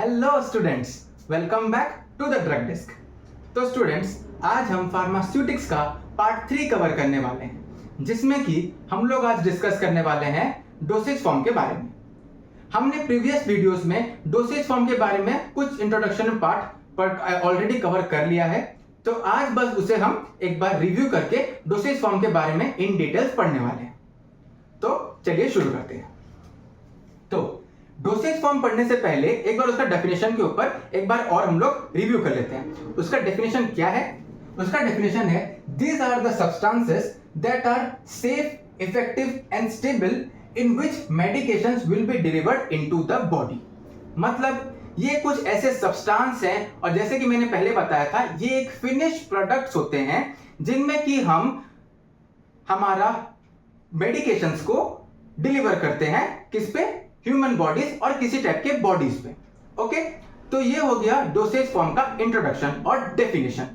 Hello students, welcome back to the drug desk. तो students, आज हम फार्मास्यूटिक्स का पार्ट 3 कवर करने वाले हैं, जिसमें कि हम लोग आज डिस्कस करने वाले हैं डोसेज फॉर्म के बारे में। हमने प्रीवियस वीडियोस में डोसेज फॉर्म के बारे में कुछ इंट्रोडक्शन पार्ट पर ऑलरेडी कवर कर लिया है, तो आज बस उसे हम एक बार रिव्यू करके डोसेज फॉर्म के बारे में इन डिटेल्स पढ़ने वाले हैं। तो चलिए शुरू करते हैं। तो डोसेज फॉर्म पढ़ने से पहले एक बार उसका डेफिनेशन के ऊपर एक बार और हम लोग रिव्यू कर लेते हैं। उसका डेफिनेशन क्या है? उसका डेफिनेशन है, these are the substances that are safe, effective and stable in which medications will be delivered into the body. मतलब ये कुछ ऐसे सब्सटेंस हैं, और जैसे कि मैंने पहले बताया था, ये एक फिनिश प्रोडक्ट्स होते हैं जिनमें कि हम हमारा मेडिकेशंस को डिलीवर करते हैं। किस पे? ह्यूमन बॉडीज और किसी टाइप के बॉडीज पे। ओके, तो ये हो गया डोसेज फॉर्म का इंट्रोडक्शन और डेफिनेशन।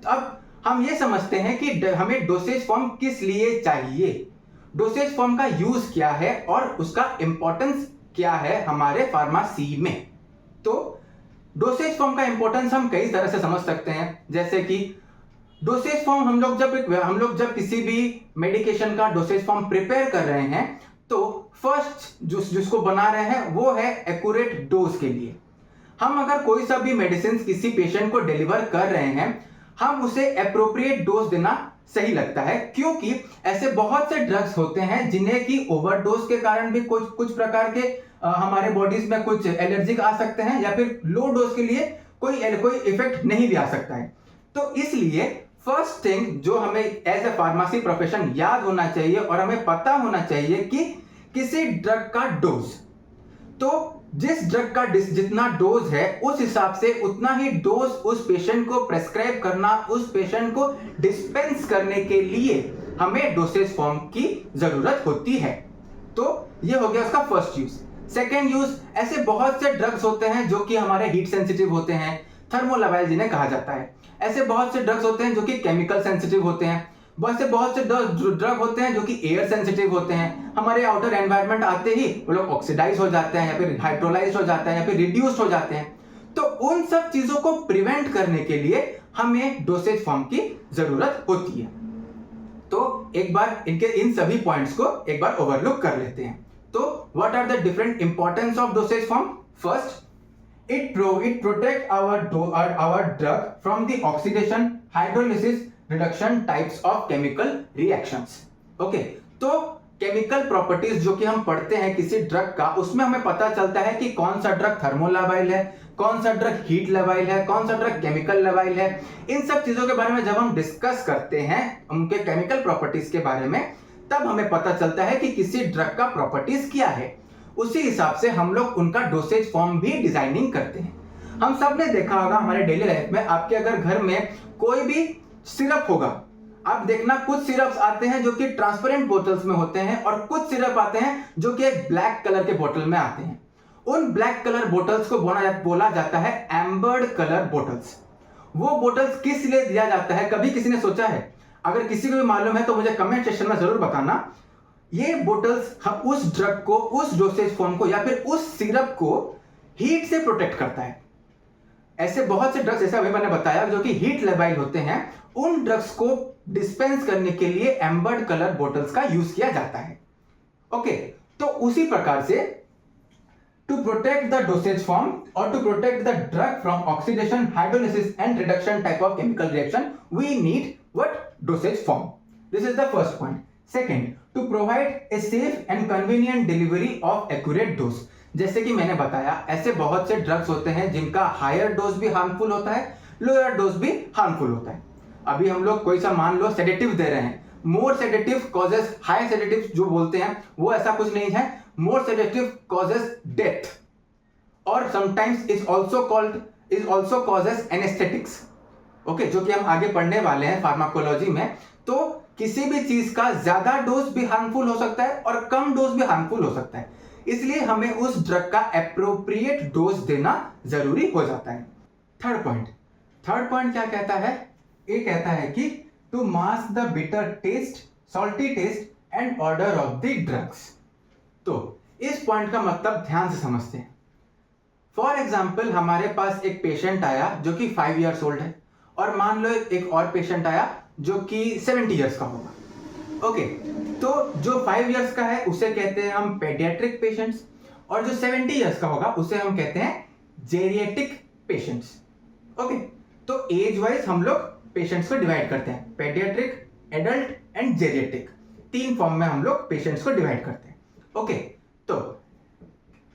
अब हम ये समझते हैं कि हमें डोसेज फॉर्म किस लिए चाहिए, डोसेज फॉर्म का यूज क्या है और उसका इंपॉर्टेंस क्या है हमारे फार्मेसी में। तो डोसेज फॉर्म का इंपॉर्टेंस हम कई तरह से समझ सकते हैं, जैसे कि डोसेज फॉर्म हम लोग जब किसी भी मेडिकेशन का डोसेज फॉर्म प्रिपेयर कर रहे हैं, तो फर्स्ट जिसको बना रहे हैं वो है एक्यूरेट डोज के लिए। हम अगर कोई सा भी मेडिसिन किसी पेशेंट को डिलीवर कर रहे हैं, हम उसे एप्रोप्रिएट डोज देना सही लगता है, क्योंकि ऐसे बहुत से ड्रग्स होते हैं जिन्हें कि ओवरडोज के कारण भी कुछ प्रकार के हमारे बॉडीज में कुछ एलर्जिक आ सकते हैं, या फिर लो डोज के लिए कोई इफेक्ट नहीं भी आ सकता है। तो इसलिए फर्स्ट थिंग जो हमें एज ए फार्मेसी प्रोफेशन याद होना चाहिए और हमें पता होना चाहिए कि किसी ड्रग का डोज, तो जिस ड्रग का जितना डोज है उस हिसाब से उतना ही डोज उस पेशेंट को प्रेस्क्राइब करना, उस पेशेंट को डिस्पेंस करने के लिए हमें डोसेज फॉर्म की जरूरत होती है। तो ये हो गया उसका फर्स्ट यूज। सेकेंड यूज, ऐसे बहुत से ड्रग्स होते हैं जो कि हमारे हीट सेंसिटिव होते हैं, थर्मोलावाइल जिन्हें कहा जाता है। ऐसे बहुत से ड्रग्स होते हैं जो कि केमिकल सेंसिटिव होते हैं। बहुत से ड्रग होते हैं जो कि एयर सेंसिटिव होते हैं। हमारे आउटर एनवायरनमेंट आते ही वो लोग ऑक्सीडाइज हो जाते हैं, या फिर हाइड्रोलाइज हो जाते हैं, या फिर रिड्यूस्ड हो जाते हैं। तो उन सब चीजों को प्रिवेंट करने के लिए हमें डोसेज फॉर्म की जरूरत होती है। तो एक बार इन सभी पॉइंट्स को एक बार ओवरलुक कर लेते हैं। तो what are the different importance of dosage form? First, it protect our drug from the oxidation, hydrolysis, reduction types of chemical reactions. Okay, तो केमिकल प्रॉपर्टीज जो कि हम पढ़ते हैं किसी ड्रग का, उसमें हमें पता चलता है कि कौन सा ड्रग थर्मोलाबाइल है, कौन सा ड्रग हीट लेवाइल है, कौन सा ड्रग केमिकल लेवाइल है। इन सब चीजों के बारे में जब हम डिस्कस करते हैं, उनके केमिकल प्रॉपर्टीज के बारे में, तब हमें पता चलता है कि किसी ड्रग का प्रॉपर्टीज क्या है। उसी हिसाब से हम लोग उनका डोसेज फॉर्म भी डिजाइनिंग करते हैं। हम सब ने देखा होगा हमारे डेली लाइफ में, आपके अगर घर में कोई भी सिरप होगा, आप देखना कुछ सिरप्स आते हैं जो कि ट्रांसपेरेंट बोतल्स में होते हैं, और कुछ सिरप आते हैं जो कि एक ब्लैक कलर के बोतल में आते हैं। उन ब्लैक कलर बोतल्स को बोला जाता है एम्बर्ड कलर बोतल्स। वो बोतल्स किस लिए दिया जाता है, कभी किसी ने सोचा है? अगर किसी को भी मालूम है तो मुझे कमेंट सेक्शन में जरूर बताना। ये बोतल्स उस ड्रग को, उस डोसेज फॉर्म को, या फिर उस सिरप को हीट से प्रोटेक्ट करता है। ऐसे बहुत से ड्रग्स, जैसा मैंने बताया, जो कि हीट लेबाइल होते हैं, उन ड्रग्स को डिस्पेंस करने के लिए एम्बर्ड कलर बोतल्स का यूज किया जाता है। ओके, तो उसी प्रकार से to protect the dosage form और to protect the drug from oxidation, hydrolysis and reduction type of chemical reaction, we need what? Dosage form. This is the first point. Second, to provide a safe and convenient delivery of accurate dose. जैसे कि मैंने बताया, ऐसे बहुत से drugs होते हैं जिनका हायर डोज भी हार्मफुल होता है, लोअर डोज भी हार्मफुल होता है। अभी हम लोग कोई सा मान लो सेडेटिव दे रहे हैं, मोर सेडेटिव कॉजेस, हाई सेडेटिव जो बोलते हैं वो ऐसा कुछ नहीं है। मोर सेडेटिव कॉजेस डेथ, और sometimes is also causes anaesthetics. Okay, जो कि हम आगे पढ़ने वाले हैं फार्माकोलॉजी में। तो किसी भी चीज का ज्यादा डोज भी हार्मफुल हो सकता है और कम डोज भी हार्मफुल हो सकता है, इसलिए हमें उस ड्रग का एप्रोप्रिएट डोज देना जरूरी हो जाता है। थर्ड पॉइंट क्या कहता है? ये कहता है कि to mask the bitter taste, salty taste and order of the drugs. तो इस पॉइंट का मतलब ध्यान से समझते हैं। फॉर एग्जाम्पल हमारे पास एक पेशेंट आया जो कि 5 ईयर्स ओल्ड है, और मान लो एक और पेशेंट आया जो कि 70 ईयर्स का होगा। ओके, तो जो 5 ईयर्स का है उसे कहते हैं हम पेडियाट्रिक पेशेंट्स, और जो 70 ईयर्स का होगा उसे हम कहते हैं जेरिएटिक पेशेंट्स। ओके, तो एज वाइज हम लोग पेशेंट्स को डिवाइड करते हैं, पेडियाट्रिक, एडल्ट एंड जेरिएटिक, 3 फॉर्म में हम लोग पेशेंट्स को डिवाइड करते हैं। ओके, तो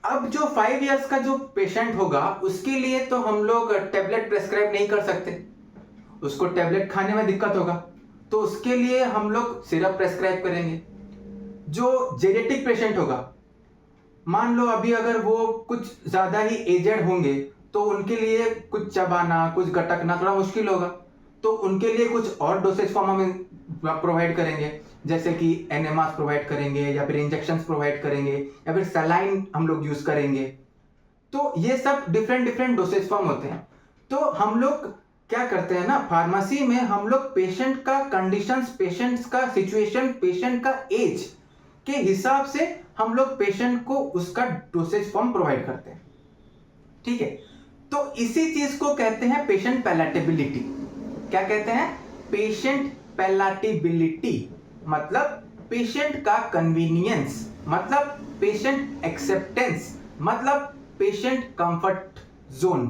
अब जो 5 इयर्स का जो पेशेंट होगा उसके लिए तो हम लोग टेबलेट प्रेस्क्राइब नहीं कर सकते, उसको टेबलेट खाने में दिक्कत होगा, तो उसके लिए हम लोग सिरप प्रेस्क्राइब करेंगे। जो जेनेटिक पेशेंट होगा, मान लो अभी अगर वो कुछ ज्यादा ही एजेड होंगे तो उनके लिए कुछ चबाना, कुछ गटकना थोड़ा मुश्किल होगा, तो उनके लिए कुछ और डोसेज फॉर्म हम प्रोवाइड करेंगे, जैसे कि एनएमआर प्रोवाइड करेंगे, या फिर इंजेक्शंस प्रोवाइड करेंगे, या फिर सलाइन हम लोग यूज करेंगे। तो ये सब डिफरेंट डोसेज फॉर्म होते हैं। तो हम लोग क्या करते हैं ना, फार्मेसी में हम लोग पेशेंट का कंडीशंस, पेशेंट्स का सिचुएशन, पेशेंट का एज के हिसाब से हम लोग पेशेंट को उसका डोसेज फॉर्म प्रोवाइड करते हैं। ठीक है, तो इसी चीज को कहते हैं पेशेंट पैलेटेबिलिटी। क्या कहते हैं? पेशेंट पैलेटेबिलिटी, मतलब पेशेंट का कन्वीनियंस, मतलब पेशेंट एक्सेप्टेंस, मतलब पेशेंट कंफर्ट जोन।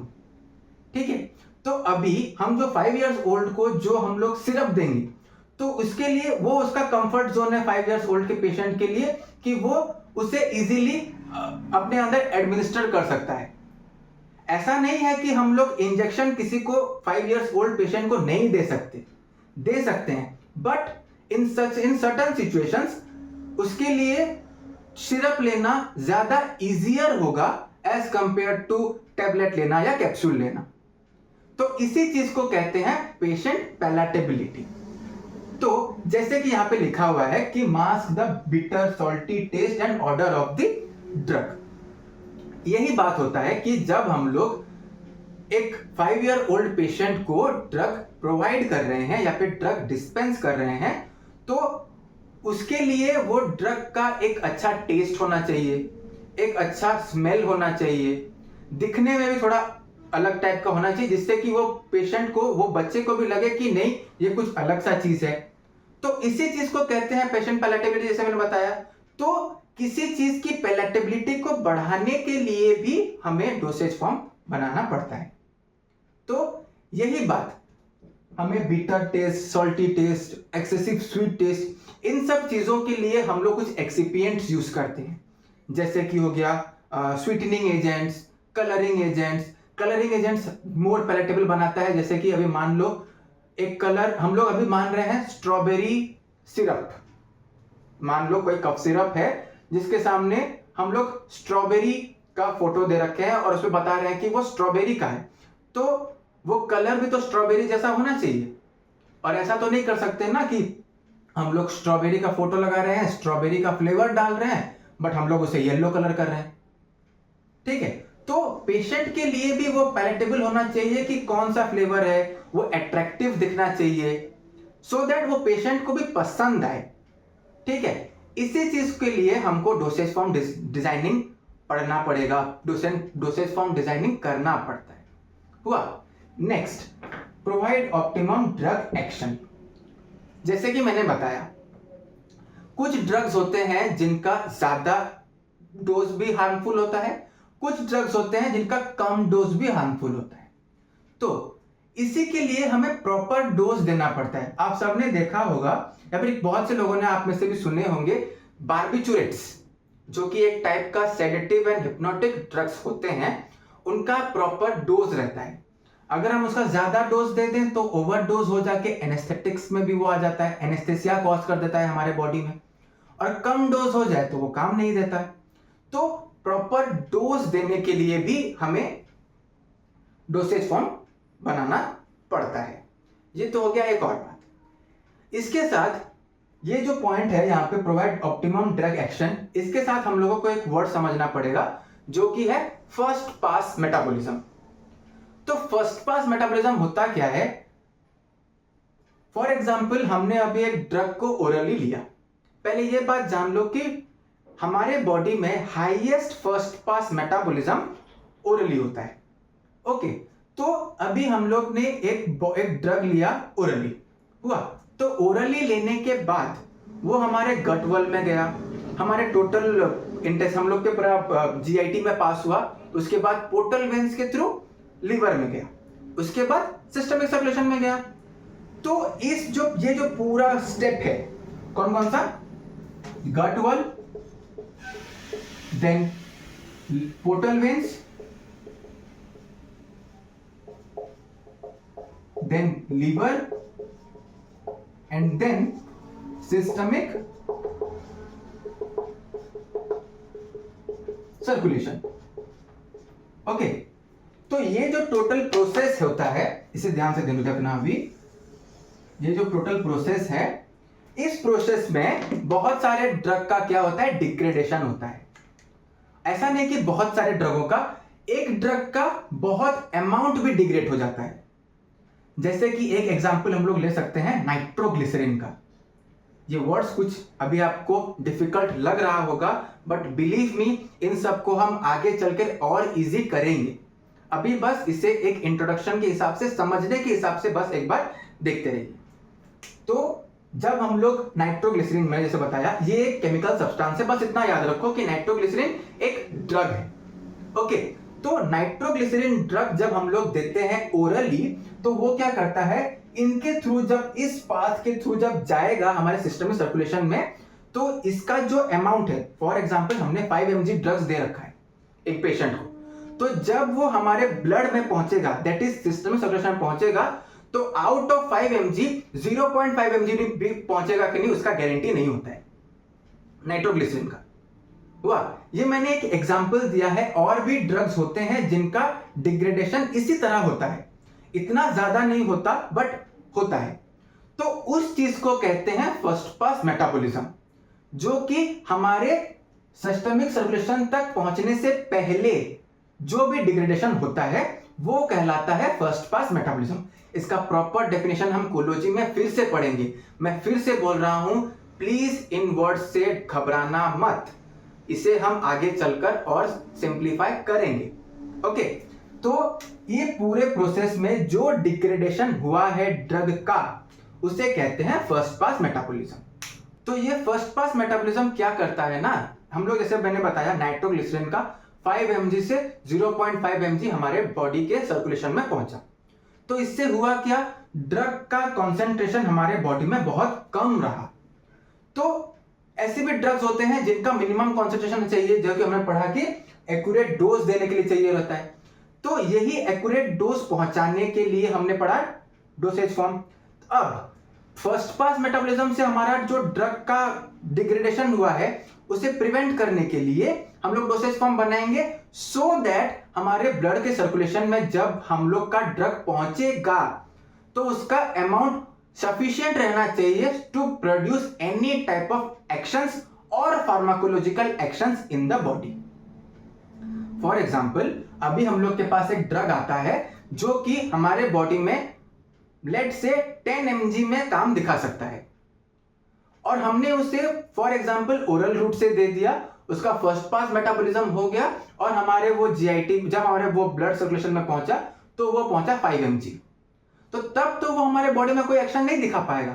ठीक है, तो अभी हम जो 5 इयर्स ओल्ड को जो हम लोग सिरप देंगे, तो उसके लिए वो उसका कंफर्ट जोन है 5 इयर्स ओल्ड के पेशेंट के लिए, कि वो उसे इजीली अपने अंदर एडमिनिस्टर कर सकता है। ऐसा नहीं है कि हम लोग इंजेक्शन किसी को 5 इयर्स ओल्ड पेशेंट को नहीं दे सकते, दे सकते हैं, बट इन सर्टेन सिचुएशंस उसके लिए सिरप लेना ज्यादा इजियर होगा एज कंपेयर टू टैबलेट लेना या कैप्सूल लेना। तो इसी चीज को कहते हैं पेशेंट पैलेटेबिलिटी। तो जैसे कि यहां पे लिखा हुआ है कि mask the bitter, salty taste and order of the drug. यही बात होता है कि जब हम लोग एक 5 ईयर ओल्ड पेशेंट को ड्रग प्रोवाइड कर रहे हैं या फिर ड्रग डिस्पेंस कर रहे हैं, तो उसके लिए वो ड्रग का एक अच्छा टेस्ट होना चाहिए, एक अच्छा स्मेल होना चाहिए, दिखने में भी थोड़ा अलग टाइप का होना चाहिए, जिससे कि वो पेशेंट को, वो बच्चे को भी लगे कि नहीं ये कुछ अलग सा चीज है। तो इसी चीज को कहते हैं पेशेंट पैलेटेबिलिटी, जैसे मैंने बताया। तो किसी चीज की पैलेटेबिलिटी को बढ़ाने के लिए भी हमें डोसेज फॉर्म बनाना पड़ता है। तो यही बात, हमें bitter taste, salty taste, excessive sweet taste, इन सब चीजों के लिए हम लोग कुछ एक्सिपिएंट्स यूज करते हैं, जैसे कि हो गया sweetening agents, colouring agents. Colouring agents more palatable बनाता है, जैसे कि अभी मान लो एक कलर हम लोग अभी मान रहे हैं स्ट्रॉबेरी सिरप। मान लो कोई कप सिरप है जिसके सामने हम लोग स्ट्रॉबेरी का फोटो दे रखे हैं और उसमें बता रहे हैं कि वो स्ट्रॉबेरी का है, तो वो कलर भी तो स्ट्रॉबेरी जैसा होना चाहिए। और ऐसा तो नहीं कर सकते ना कि हम लोग स्ट्रॉबेरी का फोटो लगा रहे हैं, स्ट्रॉबेरी का फ्लेवर डाल रहे हैं, बट हम लोग उसे येलो कलर कर रहे हैं। ठीक है, तो पेशेंट के लिए भी वो पैलेटेबल होना चाहिए कि कौन सा फ्लेवर है, वो अट्रैक्टिव दिखना चाहिए, सो दैट वो पेशेंट को भी पसंद आए। ठीक है, इसी चीज के लिए हमको डोसेज फॉर्म डिजाइनिंग पढ़ना पड़ेगा, डोसेज फॉर्म डिजाइनिंग करना पड़ता है। हुआ। Next, provide optimum drug action. जैसे कि मैंने बताया, कुछ ड्रग्स होते हैं जिनका ज्यादा डोज भी हार्मफुल होता है, कुछ ड्रग्स होते हैं जिनका कम डोज भी हार्मफुल होता है। तो इसी के लिए हमें प्रॉपर डोज देना पड़ता है। आप सबने देखा होगा या फिर बहुत से लोगों ने आप में से भी सुने होंगे, बार्बिचुरेट्स, जो कि एक टाइप का सेडेटिव एंड हिप्नोटिक ड्रग्स होते हैं, उनका प्रॉपर डोज रहता है। अगर हम उसका ज्यादा डोज दे दें तो ओवरडोज हो जाके एनेस्थेटिक्स में भी वो आ जाता है, एनेस्थेसिया कॉज कर देता है हमारे बॉडी में, और कम डोज हो जाए तो वो काम नहीं देता है। तो प्रॉपर डोज देने के लिए भी हमें डोसेज फॉर्म बनाना पड़ता है। ये तो हो गया एक और बात। इसके साथ ये जो पॉइंट है यहाँ पे प्रोवाइड ऑप्टिमम ड्रग एक्शन, इसके साथ हम लोगों को एक वर्ड समझना पड़ेगा जो कि है फर्स्ट पास मेटाबॉलिज्म। तो फर्स्ट पास मेटाबॉलिज्म होता क्या है? फॉर एग्जाम्पल, हमने अभी एक ड्रग को ओरली लिया। पहले ये बात जान लो कि हमारे बॉडी में highest first pass metabolism orally होता है। ओके, तो अभी हम लोग ने एक ड्रग लिया ओरली, हुआ तो ओरली लेने के बाद वो हमारे गट वॉल में गया, हमारे टोटल इंटेस्ट हम लोग के पूरा जीआईटी में पास हुआ, उसके बाद पोर्टल वेन्स के थ्रू लीवर में गया, उसके बाद सिस्टमिक सर्कुलेशन में गया। तो इस ये जो पूरा स्टेप है कौन कौन सा, gut wall, then portal veins, then liver and then systemic circulation। Okay, तो ये जो टोटल प्रोसेस होता है, इसे ध्यान से देखना अभी, ये जो टोटल प्रोसेस है, इस प्रोसेस में बहुत सारे ड्रग का क्या होता है, डिग्रेडेशन होता है। ऐसा नहीं कि बहुत सारे ड्रगों का, एक ड्रग का बहुत अमाउंट भी डिग्रेड हो जाता है। जैसे कि एक एग्जांपल हम लोग ले सकते हैं नाइट्रोग्लिसरीन का। ये वर्ड्स कुछ अभी आपको डिफिकल्ट लग रहा होगा, बट बिलीव मी, इन सबको हम आगे चलकर और इजी करेंगे। अभी बस इसे एक इंट्रोडक्शन के हिसाब से, समझने के हिसाब से बस एक बार देखते रहिए। तो जब हम लोग नाइट्रोग्लिसरीन, मैंने जैसे बताया, ये एक केमिकल सब्सटेंस है, बस इतना याद रखो कि नाइट्रोग्लिसरीन एक ड्रग है। ओके, तो नाइट्रोग्लिसरीन ड्रग जब हम लोग देते हैं ओरली, तो वो क्या करता है, इनके थ्रू जब इस पाथ के थ्रू जब जाएगा हमारे सिस्टम में सर्कुलेशन में, तो इसका जो अमाउंट है, फॉर एग्जांपल हमने 5 mg ड्रग्स दे रखा है एक पेशेंट को, तो जब वो हमारे ब्लड में पहुंचेगा, दैट इज सिस्टम में सर्कुलेशन में पहुंचेगा, तो आउट ऑफ 5 mg 0.5 mg भी पहुंचेगा कि नहीं, उसका गारंटी नहीं होता है नाइट्रोग्लिसरीन का। हुआ, ये मैंने एक एग्जांपल दिया है, और भी ड्रग्स होते हैं जिनका डिग्रेडेशन इसी तरह होता है, इतना ज्यादा नहीं होता बट होता है। तो उस चीज को कहते हैं फर्स्ट पास मेटाबॉलिज्म, जो कि हमारे सिस्टमिक सर्कुलेशन तक पहुंचने से पहले जो भी डिग्रेडेशन होता है वो कहलाता है फर्स्ट पास मेटाबॉलिज्म। इसका प्रॉपर डेफिनेशन हम कोलोजी में फिर से पढ़ेंगे। मैं फिर से बोल रहा हूं, प्लीज इन वर्ड से घबराना मत, इसे हम आगे चलकर और सिंप्लीफाई करेंगे। ओके, तो ये पूरे प्रोसेस में जो डिग्रेडेशन हुआ है ड्रग का, उसे कहते हैं फर्स्ट पास मेटाबॉलिज्म। तो ये फर्स्ट पास मेटाबॉलिज्म क्या करता है ना, हम लोग जैसे मैंने बताया नाइट्रोग्लिसरीन का 5 mg से 0.5 mg हमारे बॉडी के सर्कुलेशन में पहुंचा, तो इससे हुआ क्या, ड्रग का कॉन्सेंट्रेशन हमारे बॉडी में बहुत कम रहा। तो ऐसे भी ड्रग्स होते हैं जिनका मिनिमम कॉन्सेंट्रेशन चाहिए, जो कि हमने पढ़ा कि एक्यूरेट डोज देने के लिए चाहिए रहता है। तो यही एक्यूरेट डोज पहुंचाने के लिए हमने पढ़ा डोसेज फॉर्म। अब फर्स्ट पास मेटाबॉलिज्म से हमारा जो ड्रग का डिग्रेडेशन हुआ है उसे प्रिवेंट करने के लिए हम लोग डोसेज फॉर्म बनाएंगे, सो दैट हमारे ब्लड के सर्कुलेशन में जब हम लोग का ड्रग पहुंचेगा तो उसका अमाउंट सफिशिएंट रहना चाहिए to produce any type of actions और pharmacological actions in the body. For example, अभी हम लोग के पास एक ड्रग आता है जो कि हमारे बॉडी में लेट से 10 mg में काम दिखा सकता है, और हमने उसे फॉर एग्जाम्पल ओरल रूट से दे दिया, उसका फर्स्ट पास मेटाबॉलिज्म हो गया, और हमारे वो जीआईटी जब हमारे वो ब्लड सर्कुलेशन में पहुंचा तो वो पहुंचा 5 mg, तो तब तो वो हमारे बॉडी में कोई एक्शन नहीं दिखा पाएगा।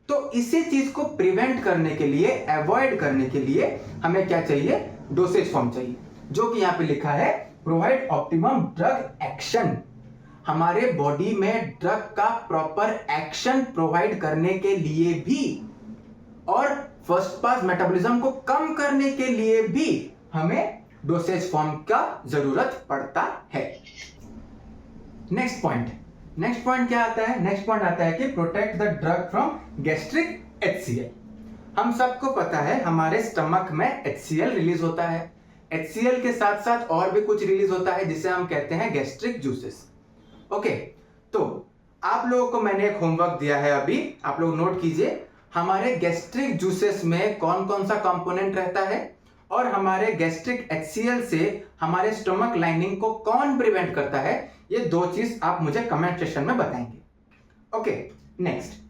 तो इसी चीज को प्रिवेंट करने के लिए, अवॉइड करने के लिए हमें क्या चाहिए, डोसेज फॉर्म चाहिए, जो कि यहां पे लिखा है प्रोवाइड ऑप्टिमम ड्रग एक्शन। हमारे बॉडी में ड्रग का प्रॉपर एक्शन प्रोवाइड करने के लिए भी और फर्स्ट पास मेटाबॉलिज्म को कम करने के लिए भी हमें डोसेज फॉर्म का जरूरत पड़ता है। नेक्स्ट पॉइंट क्या आता है, नेक्स्ट पॉइंट आता है कि protect the drug from gastric HCl। हम सबको पता है हमारे स्टमक में HCl रिलीज होता है, HCl के साथ साथ और भी कुछ रिलीज होता है जिसे हम कहते हैं गैस्ट्रिक जूसेस। ओके, तो आप लोगों को मैंने एक होमवर्क दिया है, अभी आप लोग नोट कीजिए, हमारे गैस्ट्रिक जूसेस में कौन कौन सा कंपोनेंट रहता है और हमारे गैस्ट्रिक HCl से हमारे स्टमक लाइनिंग को कौन प्रिवेंट करता है, ये दो चीज आप मुझे कमेंट सेक्शन में बताएंगे। ओके, नेक्स्ट,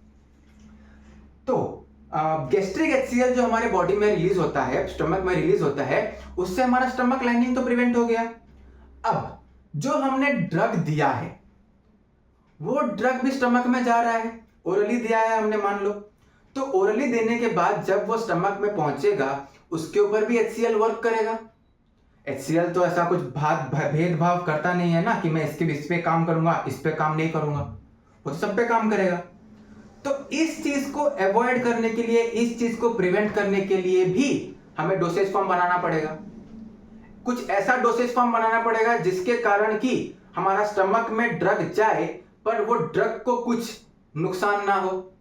तो गैस्ट्रिक HCl जो हमारे बॉडी में रिलीज होता है, स्टमक में रिलीज होता है, उससे हमारा स्टमक लाइनिंग तो प्रिवेंट हो गया। अब जो हमने ड्रग दिया है वो ड्रग भी स्टमक में जा रहा है, ओरली दिया है हमने मान लो, तो ओरली देने के बाद जब वो स्टमक में पहुंचेगा उसके ऊपर भी HCl वर्क करेगा। HCl तो ऐसा कुछ भेदभाव करता नहीं है ना कि मैं इस पे काम करूंगा इस पे काम नहीं करूंगा, वो तो सब पे काम करेगा। तो इस चीज को अवॉइड करने के लिए, इस चीज को प्रिवेंट करने के लिए भी हमें डोसेज फॉर्म बनाना पड़ेगा। कुछ ऐसा डोसेज फॉर्म बनाना पड़ेगा जिसके कारण कि हमारा स्टमक में ड्रग जाए पर वो ड्रग को कुछ नुकसान ना हो।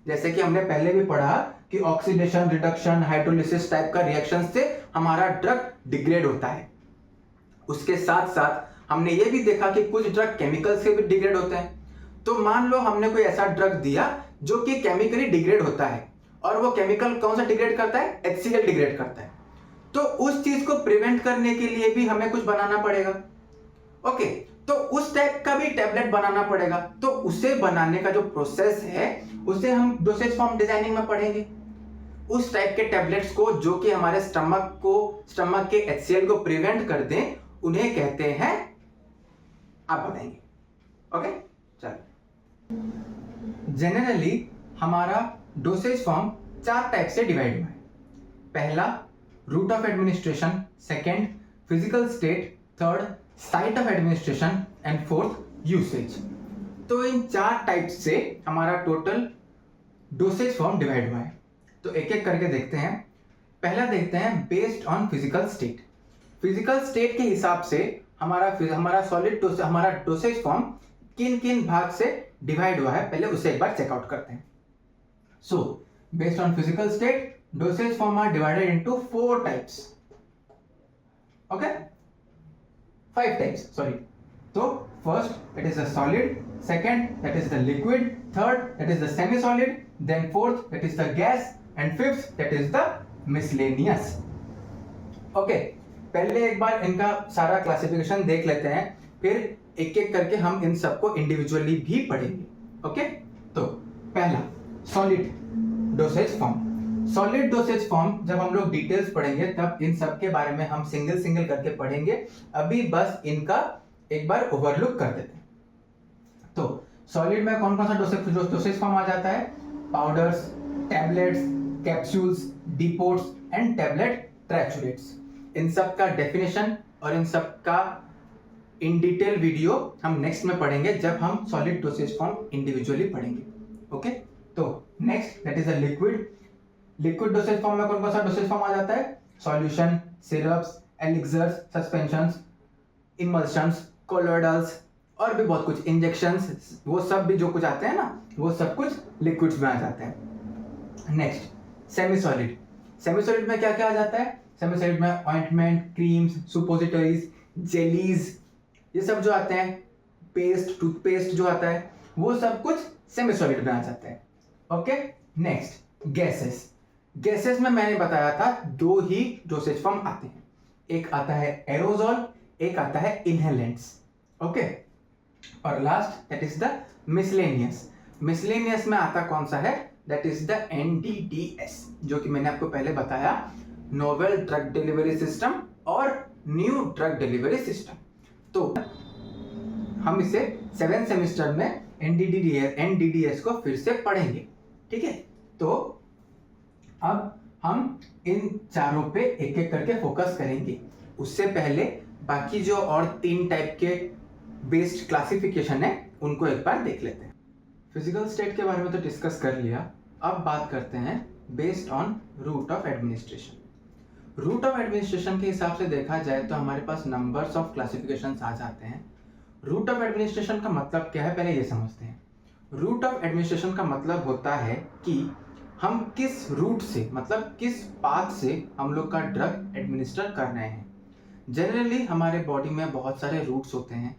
जैसे कि हमने पहले भी पढ़ा कि ऑक्सीडेशन, रिडक्शन, हाइड्रोलिसिस टाइप का रिएक्शन से हमारा ड्रग डिग्रेड होता है। उसके साथ साथ हमने ये भी देखा कि कुछ ड्रग केमिकल से भी डिग्रेड होते हैं। तो मान लो हमने कोई ऐसा ड्रग दिया जो कि केमिकली डिग्रेड होता है, और वो केमिकल कौन सा डिग्रेड करता है? HCl डिग्रेड करता है। तो उस चीज को प्रिवेंट करने के लिए भी हमें कुछ बनाना पड़ेगा। ओके, तो उस टाइप का भी टैबलेट बनाना पड़ेगा। तो उसे बनाने का जो प्रोसेस है उसे हम डोसेज फॉर्म डिजाइनिंग में पढ़ेंगे। उस टाइप के टैबलेट्स को जो कि हमारे स्टमक के HCl को प्रिवेंट कर दें, उन्हें कहते हैं, आप बताएंगे। ओके, चलो। जनरली हमारा डोसेज फॉर्म 4 टाइप से डिवाइड हुआ है। पहला route of administration, second physical state, third site of administration and fourth usage. तो इन 4 टाइप से हमारा टोटल डोसेज फॉर्म डिवाइड हुआ है। तो एक एक करके देखते हैं। पहला देखते हैं based on physical state. Physical state के हिसाब से हमारा सॉलिड डोसेज, हमारा डोसेज फॉर्म किन किन भाग से डिवाइड हुआ है, पहले उसे एक बार चेकआउट करते हैं। So based on physical state, dosage form are divided into 4 types. Okay, 5 types, sorry. So first it is the solid, second that is the liquid, third that is the semi solid, then fourth that is the gas, and fifth that is the miscellaneous. Okay, पहले एक बार इनका सारा classification देख लेते हैं, फिर एक एक करके हम इन सबको इंडिविजुअली भी पढ़ेंगे। ओके, तो पहला solid dosage form. Solid dosage form जब हम लोग डिटेल्स पढ़ेंगे तब इन सब के बारे में हम सिंगल सिंगल करके पढ़ेंगे। अभी बस इनका एक बार ओवरलुक कर देते हैं। तो सॉलिड में कौन कौन सा डोसेज फॉर्म आ जाता है? Powders, tablets, capsules, depots and tablet triturates. इन सब का डेफिनेशन और इन सब का इन डिटेल वीडियो हम नेक्स्ट में पढ़ेंगे जब हम सॉलिड डोसेज फॉर्म इंडिविजुअली पढ़ेंगे। ओके, तो next that is a liquid. Liquid dosage form में कौन कौन सा डोसेज फॉर्म आ जाता है? Solution, syrups, elixirs, suspensions, emulsions, colloidals और भी बहुत कुछ, इंजेक्शंस, वो सब भी जो कुछ आते हैं ना, वो सब कुछ लिक्विड्स में आ जाते हैं। Next semi solid. Semi solid में क्या क्या आ जाता है? सेमी सॉलिड में ऑइंटमेंट, क्रीम्स, सुपोजिटरीज, जेलीज, ये सब जो आते हैं, पेस्ट, टूथपेस्ट जो आता है, वो सब कुछ सेमी सॉलिड में आ जाता है। Okay, next gases. गैसेस में मैंने बताया था 2 ही डोसेज फॉर्म आते हैं, एक आता है एरोजॉल, एक आता है इनहेलेंट्स। ओके, और last that is the miscellaneous. Miscellaneous में आता कौन सा है? दैट इज द NDDS, जो कि मैंने आपको पहले बताया, नोवेल ड्रग डिलीवरी सिस्टम और न्यू ड्रग डिलीवरी सिस्टम। तो हम इसे 7th सेमेस्टर में NDDS को फिर से पढ़ेंगे। ठीक है, तो अब हम इन चारों पे एक एक करके फोकस करेंगे। उससे पहले बाकी जो और 3 टाइप के बेस्ड क्लासिफिकेशन है उनको एक बार देख लेते हैं। फिजिकल स्टेट के बारे में तो डिस्कस कर लिया, अब बात करते हैं based on route of administration. Route of administration के हिसाब से देखा जाए तो हमारे पास नंबर्स ऑफ क्लासिफिकेशन आ जाते हैं। रूट ऑफ एडमिनिस्ट्रेशन का मतलब क्या है, पहले ये समझते हैं। रूट ऑफ एडमिनिस्ट्रेशन का मतलब होता है कि हम किस रूट से, मतलब किस पाथ से हम लोग का ड्रग एडमिनिस्टर कर रहे हैं। जनरली हमारे बॉडी में बहुत सारे रूट्स होते हैं,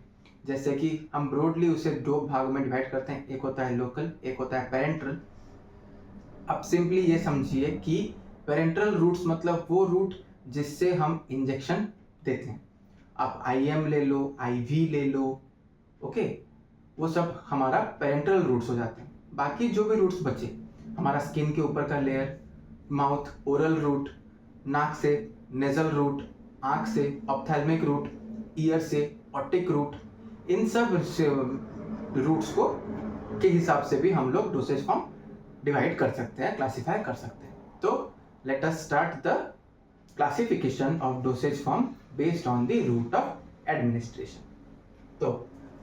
जैसे कि हम ब्रॉडली उसे 2 भाग में डिवाइड करते हैं, एक होता है लोकल, एक होता है पेरेंट्रल। अब सिंपली ये समझिए कि पेरेंट्रल रूट्स मतलब वो रूट जिससे हम इंजेक्शन देते हैं। आप IM ले लो, IV ले लो, ओके, वो सब हमारा पेरेंट्रल रूट्स हो जाते हैं। बाकी जो भी रूट्स बचे, हमारा स्किन के ऊपर का लेयर, माउथ, ओरल रूट, नाक से नेजल रूट, आंख से ऑप्थेल्मिक रूट, ईयर से ऑटिक रूट, इन सब रूट्स को के हिसाब से भी हम लोग डोसेज फॉर्म डिवाइड कर सकते हैं, क्लासिफाई कर सकते हैं। तो let us start the classification of dosage form based on the route of administration. तो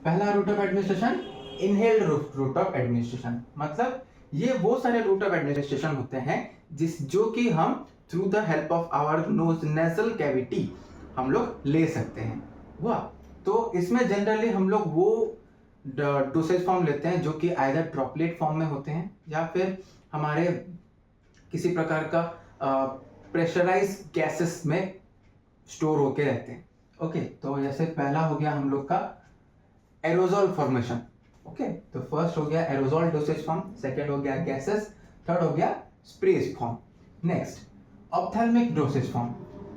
पहला route of administration, inhaled route of administration, मतलब ये वो सारे रूट ऑफ एडमिनिस्ट्रेशन होते हैं जो कि हम through the help of our nose nasal cavity हम लोग ले सकते हैं। हुआ, तो इसमें जनरली हम लोग वो डोसेज फॉर्म लेते हैं जो कि आइदर ड्रॉपलेट फॉर्म में होते हैं या फिर हमारे किसी प्रकार का प्रेशराइज गैसेस में स्टोर होके रहते हैं। ओके, तो जैसे पहला हो गया हम लोग का एरोजोल फॉर्मेशन। ओके, तो फर्स्ट हो गया एरोजोल डोसेज फॉर्म, सेकंड हो गया गैसेस, थर्ड हो गया sprays form. Next ophthalmic dosage form.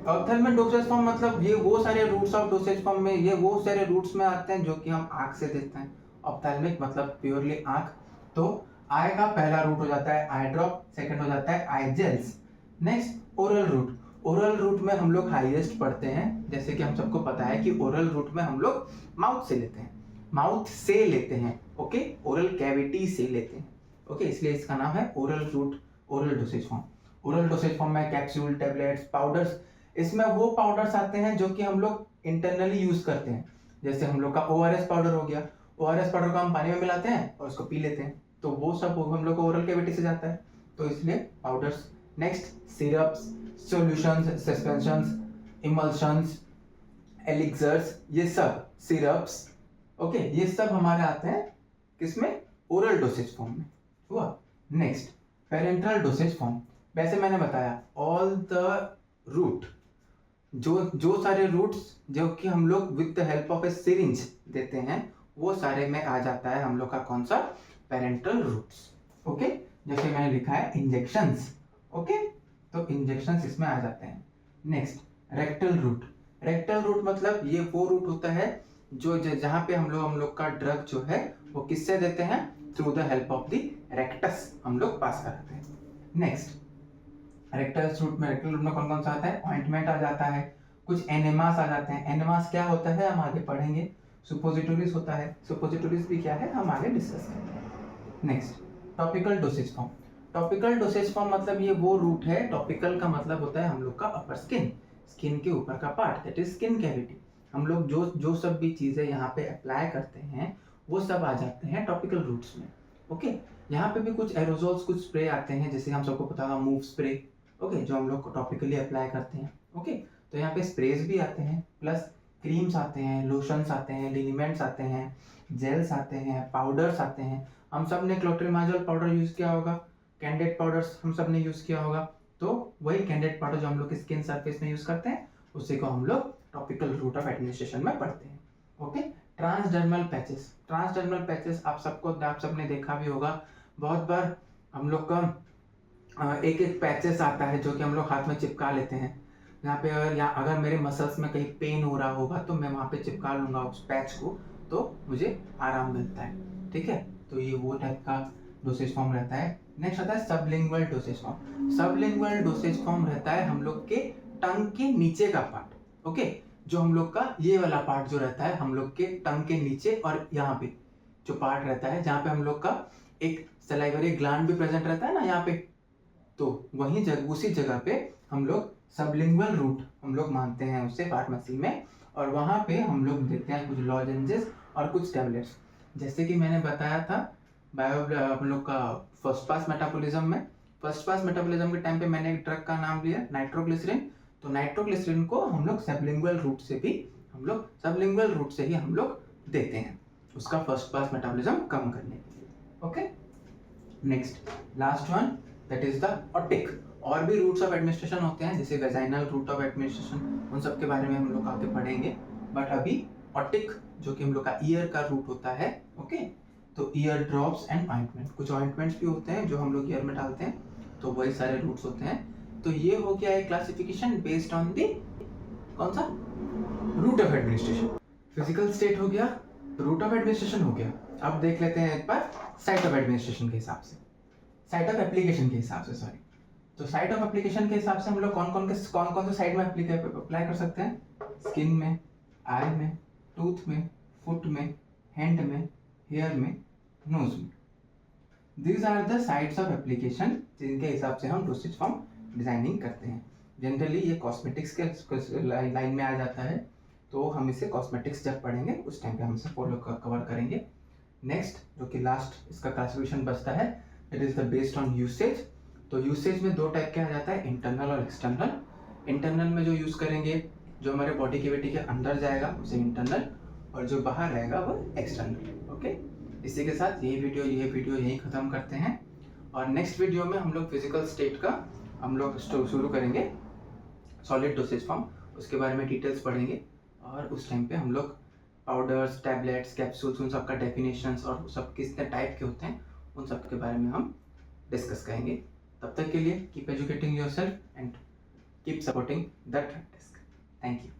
Ophthalmic dosage form मतलब ये वो सारे रूट्स ऑफ डोसेज फॉर्म में, ये वो सारे रूट्स में आते हैं जो कि हम आंख से देखते हैं। ऑप्थेल्मिक मतलब प्योरली आंख। तो आई का पहला रूट हो जाता है आई ड्रॉप, सेकंड हो जाता है eye gels. Next oral route. Oral route में हम लोग हाईएस्ट पढ़ते हैं, जैसे कि हम सबको पता है कि ओरल रूट में हम लोग माउथ से लेते हैं, माउथ से लेते हैं। ओके, ओरल कैविटी से लेते हैं। ओके, इसलिए इसका नाम है oral route, oral dosage form. Oral dosage form में कैप्सूल, टेबलेट्स, पाउडर्स, इसमें वो पाउडर्स आते हैं जो कि हम लोग इंटरनली यूज करते हैं। जैसे हम लोग का ओआरएस पाउडर हो गया, ओआरएस पाउडर को हम पानी में मिलाते हैं और उसको पी लेते हैं, तो वो सब हम लोग को ओरल कैविटी से जाता है, तो इसलिए powders. Next syrups, solutions, suspensions, emulsions, elixirs, ये सब सिरप्स, ओके, ये सब हमारे आते हैं किसमें, ओरल डोसेज फॉर्म में। हुआ। Next parental dosage form. वैसे मैंने बताया ऑल द रूट, जो सारे रूट्स जो कि हम लोग with the help of A syringe देते हैं, वो सारे में आ जाता है हम लोग का कौन सा, पेरेंटल रूट्स। ओके, जैसे मैंने लिखा है इंजेक्शंस। ओके, तो इंजेक्शंस इसमें आ जाते हैं। Next rectal route. Rectal route मतलब ये वो रूट होता है जो जहाँ पे हम लोग का ड्रग जो है वो किससे देते हैं, through the help of the rectus हम लोग पास कराते हैं। नेक्स्ट रेक्टल रूट में कौन कौन सा आता है, ऑइंटमेंट आ जाता है, कुछ एनेमास आ जाते हैं। एनेमास क्या होता है हम आगे पढ़ेंगे। सुपोजिटोरीज होता है, सुपोजिटोरीज भी क्या है हम आगे डिस्कस करेंगे। Next topical dosage form. Topical dosage form मतलब ये वो रूट है, टॉपिकल का मतलब होता है हम लोग का अपर स्किन, स्किन के ऊपर का part, that is skin cavity. हम लोग जो सब भी चीजें यहाँ पे अप्लाई करते हैं वो सब आ जाते हैं टॉपिकल रूट्स में। ओके, यहाँ पे भी कुछ एरोजोल्स, कुछ स्प्रे आते हैं, जैसे हम सबको पता होगा मूव स्प्रे। ओके, जो हम लोग टॉपिकली अप्लाई करते हैं। ओके, तो यहाँ पे स्प्रेज भी आते हैं, प्लस क्रीम्स आते हैं, लोशंस आते हैं, लिनिमेंट्स आते हैं, जेल्स आते हैं, पाउडर्स आते हैं। हम सब ने क्लोट्रिमाजोल पाउडर यूज किया होगा, कैंडेड पाउडर्स हम सब ने यूज किया होगा, तो वही कैंडेड पाउडर जो हम लोग स्किन सरफेस में यूज करते हैं उसी को हम लोग टॉपिकल रूट ऑफ एडमिनिस्ट्रेशन में पढ़ते हैं। Okay, transdermal patches. Transdermal patches आप सबने देखा भी होगा, बहुत बार हम लोग का एक एक पैचेस आता है जो कि हम लोग हाथ में चिपका लेते हैं। यहाँ पे अगर मेरे मसल्स में कहीं पेन हो रहा होगा तो मैं वहाँ पे चिपका लूंगा उस पैच को, तो मुझे आराम मिलता है। ठीक है, तो ये वो टाइप का डोसेज फॉर्म रहता है। नेक्स्ट आता है sublingual dosage form. Sublingual dosage form रहता है हम लोग के टंग के नीचे का पार्ट। ओके, जो हम लोग का ये वाला पार्ट जो रहता है हम लोग के टंग के नीचे, और यहाँ पे जो पार्ट रहता है जहाँ पे हम लोग का एक सलाइवरी ग्लैंड भी प्रेजेंट रहता है ना यहाँ पे, तो वही उसी जगह पे हम लोग सबलिंगुअल रूट हम लोग मानते हैं उसे फार्मेसी में, और वहाँ पे हम लोग देते हैं कुछ लॉजेंजेस और कुछ टैबलेट्स। जैसे कि मैंने बताया था हम लोग का फर्स्ट पास मेटाबॉलिज्म के टाइम पे मैंने एक ड्रग का नाम लिया नाइट्रोग्लिसरीन। तो नाइट्रोग्लिसरीन को हम लोग सबलिंगुअल रूट से ही हम लोग देते हैं उसका फर्स्ट पास मेटाबॉलिज्म कम करने के लिए। Okay, next last one that is the otic. और भी रूट्स ऑफ एडमिनिस्ट्रेशन होते हैं जैसे वेजाइनल रूट ऑफ एडमिनिस्ट्रेशन, उन सब के बारे में हम लोग आगे पढ़ेंगे, बट अभी ऑटिक जो कि हम लोग का ईयर का रूट होता है। ओके, तो ईयर ड्रॉप्स एंड ऑइंटमेंट, कुछ ऑइंटमेंट्स भी होते हैं जो हम लोग ईयर में डालते हैं, तो वही सारे रूट्स होते हैं। तो ये हो गया है क्लासिफिकेशन बेस्ड ऑन द कौन सा, route of administration. Physical state हो गया, रूट ऑफ एडमिनिस्ट्रेशन हो गया। अब देख लेते हैं एक बार साइट ऑफ एडमिनिस्ट्रेशन के हिसाब से, साइट ऑफ एप्लीकेशन के हिसाब से, सॉरी। तो साइट ऑफ एप्लीकेशन के हिसाब से हम लोग कौन कौन से साइड में अप्लाई कर सकते हैं, स्किन में, आई में, टूथ में, फुट में, हैंड में, हेयर में, नोज में। These are the sides of application जिनके हिसाब से हम डोसेज फॉर्म डिजाइनिंग करते हैं। जनरली ये कॉस्मेटिक्स के लाइन में आ जाता है, तो हम इसे कॉस्मेटिक्स जब पढ़ेंगे उस टाइम पे हम इसे कवर करेंगे। नेक्स्ट जो कि लास्ट इसका क्लासिफिकेशन बचता है, it is the based on usage. तो यूसेज में दो टाइप के आ जाता है, इंटरनल और एक्सटर्नल। इंटरनल में जो यूज करेंगे, जो हमारे बॉडी कैविटी के अंदर जाएगा उसे इंटरनल, और जो बाहर रहेगा वो एक्सटर्नल। ओके, इसी के साथ ये वीडियो यही खत्म करते हैं, और नेक्स्ट वीडियो में हम लोग फिजिकल स्टेट का हम लोग शुरू करेंगे, सॉलिड डोसेज फॉर्म, उसके बारे में डिटेल्स पढ़ेंगे, और उस टाइम पे हम लोग पाउडर्स, टैबलेट्स, कैप्सूल्स, उन सब का डेफिनेशंस और सब कितने टाइप के होते हैं उन सब के बारे में हम डिस्कस करेंगे। तब तक के लिए keep educating yourself and keep supporting the drug desk. Thank you.